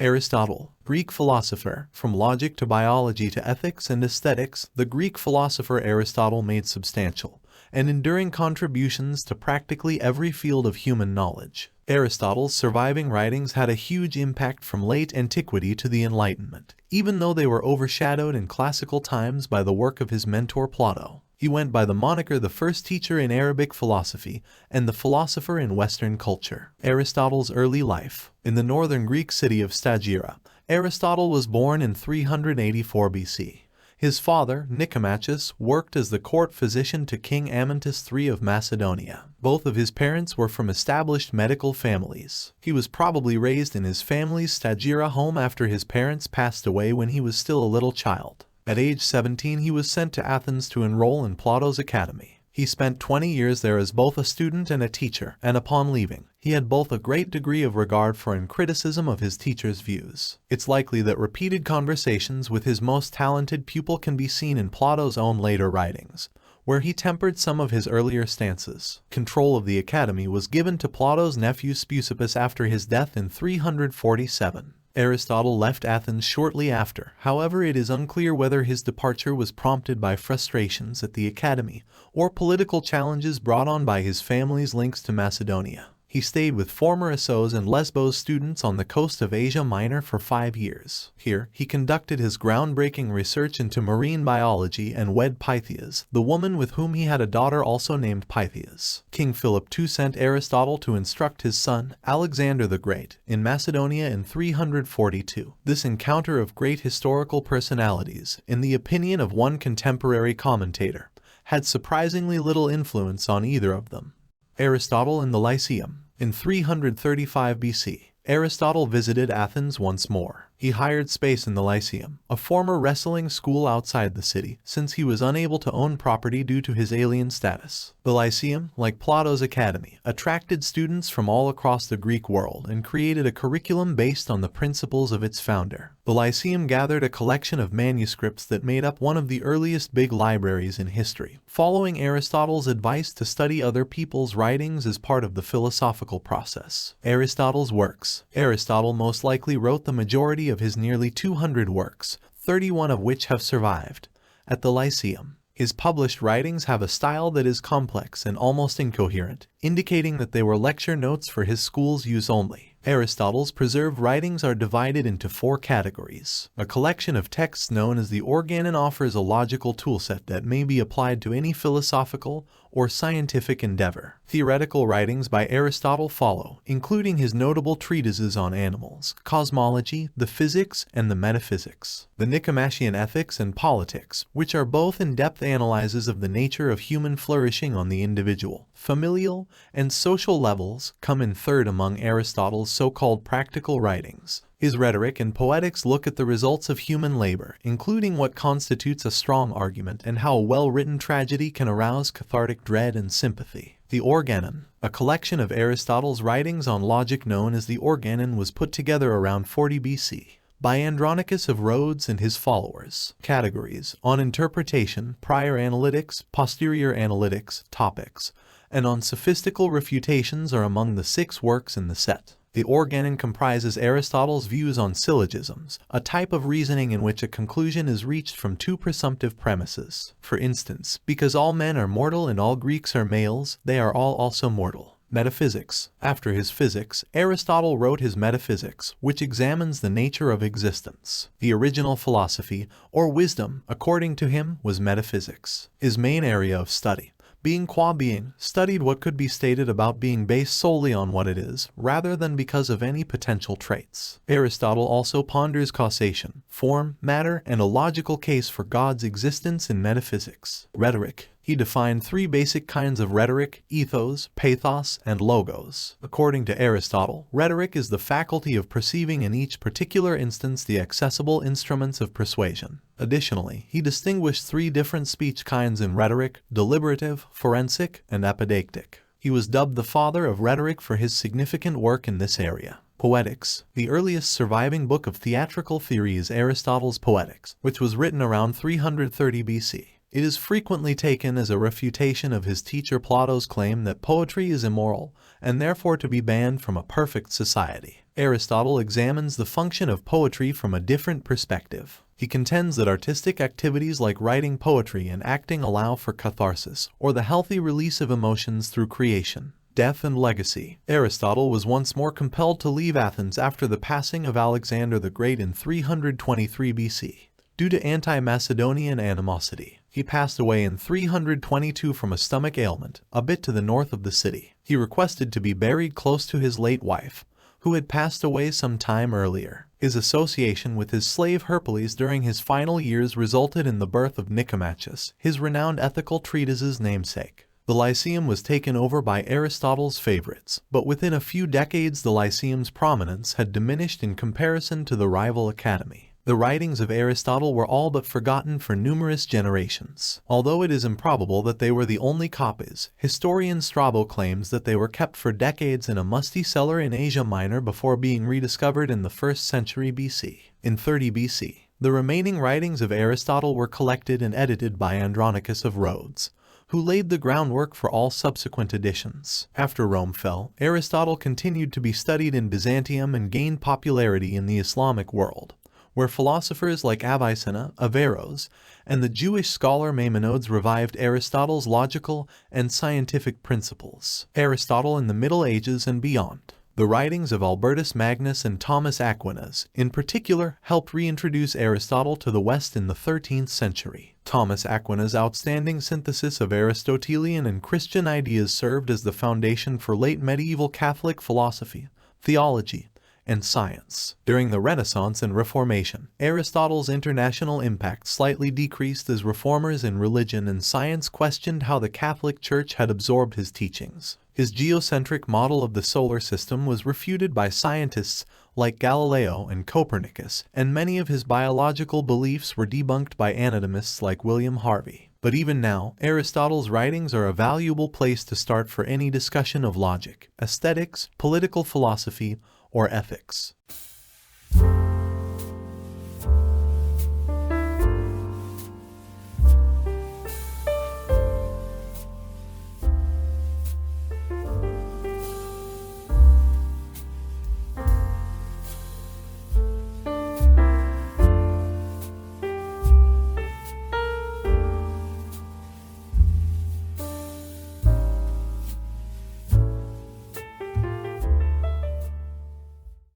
Aristotle, Greek philosopher. From logic to biology to ethics and aesthetics, the Greek philosopher Aristotle made substantial and enduring contributions to practically every field of human knowledge. Aristotle's surviving writings had a huge impact from late antiquity to the Enlightenment, even though they were overshadowed in classical times by the work of his mentor Plato. He went by the moniker the first teacher in Arabic philosophy and the philosopher in Western culture. Aristotle's early life. In the northern Greek city of Stagira, Aristotle was born in 384 BC. His father, Nicomachus, worked as the court physician to King Amyntas III of Macedonia. Both of his parents were from established medical families. He was probably raised in his family's Stagira home after his parents passed away when he was still a little child. At age 17 he was sent to Athens to enroll in Plato's academy. He spent 20 years there as both a student and a teacher, and upon leaving, he had both a great degree of regard for and criticism of his teacher's views. It's likely that repeated conversations with his most talented pupil can be seen in Plato's own later writings, where he tempered some of his earlier stances. Control of the academy was given to Plato's nephew Speusippus after his death in 347. Aristotle left Athens shortly after. However, it is unclear whether his departure was prompted by frustrations at the academy or political challenges brought on by his family's links to Macedonia. He stayed with former Assos and Lesbos students on the coast of Asia Minor for 5 years. Here, he conducted his groundbreaking research into marine biology and wed Pythias, the woman with whom he had a daughter also named Pythias. King Philip II sent Aristotle to instruct his son, Alexander the Great, in Macedonia in 342. This encounter of great historical personalities, in the opinion of one contemporary commentator, had surprisingly little influence on either of them. Aristotle in the Lyceum. In 335 BC, Aristotle visited Athens once more. He hired space in the Lyceum, a former wrestling school outside the city, since he was unable to own property due to his alien status. The Lyceum, like Plato's academy, attracted students from all across the Greek world and created a curriculum based on the principles of its founder. The Lyceum gathered a collection of manuscripts that made up one of the earliest big libraries in history, following Aristotle's advice to study other people's writings as part of the philosophical process. Aristotle's works. Aristotle most likely wrote the majority of his nearly 200 works, 31 of which have survived, at the Lyceum. His published writings have a style that is complex and almost incoherent, indicating that they were lecture notes for his school's use only. Aristotle's preserved writings are divided into 4 categories. A collection of texts known as the Organon offers a logical toolset that may be applied to any philosophical or scientific endeavor. Theoretical writings by Aristotle follow, including his notable treatises on animals, cosmology, the physics, and the metaphysics. The Nicomachean Ethics and Politics, which are both in-depth analyses of the nature of human flourishing on the individual, familial, and social levels, come in third among Aristotle's so-called practical writings. His Rhetoric and Poetics look at the results of human labor, including what constitutes a strong argument and how a well-written tragedy can arouse cathartic dread and sympathy. The Organon, a collection of Aristotle's writings on logic known as the Organon, was put together around 40 BC. By Andronicus of Rhodes and his followers. Categories: on interpretation, prior analytics, posterior analytics, topics, and on sophistical refutations are among the 6 works in the set. The Organon comprises Aristotle's views on syllogisms, a type of reasoning in which a conclusion is reached from 2 presumptive premises. For instance, because all men are mortal and all Greeks are males, they are all also mortal. Metaphysics. After his Physics, Aristotle wrote his Metaphysics, which examines the nature of existence. The original philosophy, or wisdom, according to him, was metaphysics. His main area of study, being qua being, studied what could be stated about being based solely on what it is, rather than because of any potential traits. Aristotle also ponders causation, form, matter, and a logical case for God's existence in metaphysics. Rhetoric. He defined 3 basic kinds of rhetoric: ethos, pathos, and logos. According to Aristotle, rhetoric is the faculty of perceiving in each particular instance the accessible instruments of persuasion. Additionally, he distinguished 3 different speech kinds in rhetoric: deliberative, forensic, and apodeictic. He was dubbed the father of rhetoric for his significant work in this area. Poetics. The earliest surviving book of theatrical theory is Aristotle's Poetics, which was written around 330 BC. It is frequently taken as a refutation of his teacher Plato's claim that poetry is immoral and therefore to be banned from a perfect society. Aristotle examines the function of poetry from a different perspective. He contends that artistic activities like writing poetry and acting allow for catharsis, or the healthy release of emotions through creation, death, and legacy. Aristotle was once more compelled to leave Athens after the passing of Alexander the Great in 323 BC. Due to anti-Macedonian animosity, he passed away in 322 from a stomach ailment, a bit to the north of the city. He requested to be buried close to his late wife, who had passed away some time earlier. His association with his slave Hercules during his final years resulted in the birth of Nicomachus, his renowned ethical treatise's namesake. The Lyceum was taken over by Aristotle's favorites, but within a few decades the Lyceum's prominence had diminished in comparison to the rival academy. The writings of Aristotle were all but forgotten for numerous generations. Although it is improbable that they were the only copies, historian Strabo claims that they were kept for decades in a musty cellar in Asia Minor before being rediscovered in the 1st century BC. In 30 BC, the remaining writings of Aristotle were collected and edited by Andronicus of Rhodes, who laid the groundwork for all subsequent editions. After Rome fell, Aristotle continued to be studied in Byzantium and gained popularity in the Islamic world, where philosophers like Avicenna, Averroes, and the Jewish scholar Maimonides revived Aristotle's logical and scientific principles. Aristotle in the Middle Ages and beyond. The writings of Albertus Magnus and Thomas Aquinas, in particular, helped reintroduce Aristotle to the West in the 13th century. Thomas Aquinas' outstanding synthesis of Aristotelian and Christian ideas served as the foundation for late medieval Catholic philosophy, theology, and science. During the Renaissance and Reformation, Aristotle's international impact slightly decreased as reformers in religion and science questioned how the Catholic Church had absorbed his teachings. His geocentric model of the solar system was refuted by scientists like Galileo and Copernicus, and many of his biological beliefs were debunked by anatomists like William Harvey. But even now, Aristotle's writings are a valuable place to start for any discussion of logic, aesthetics, political philosophy, or ethics.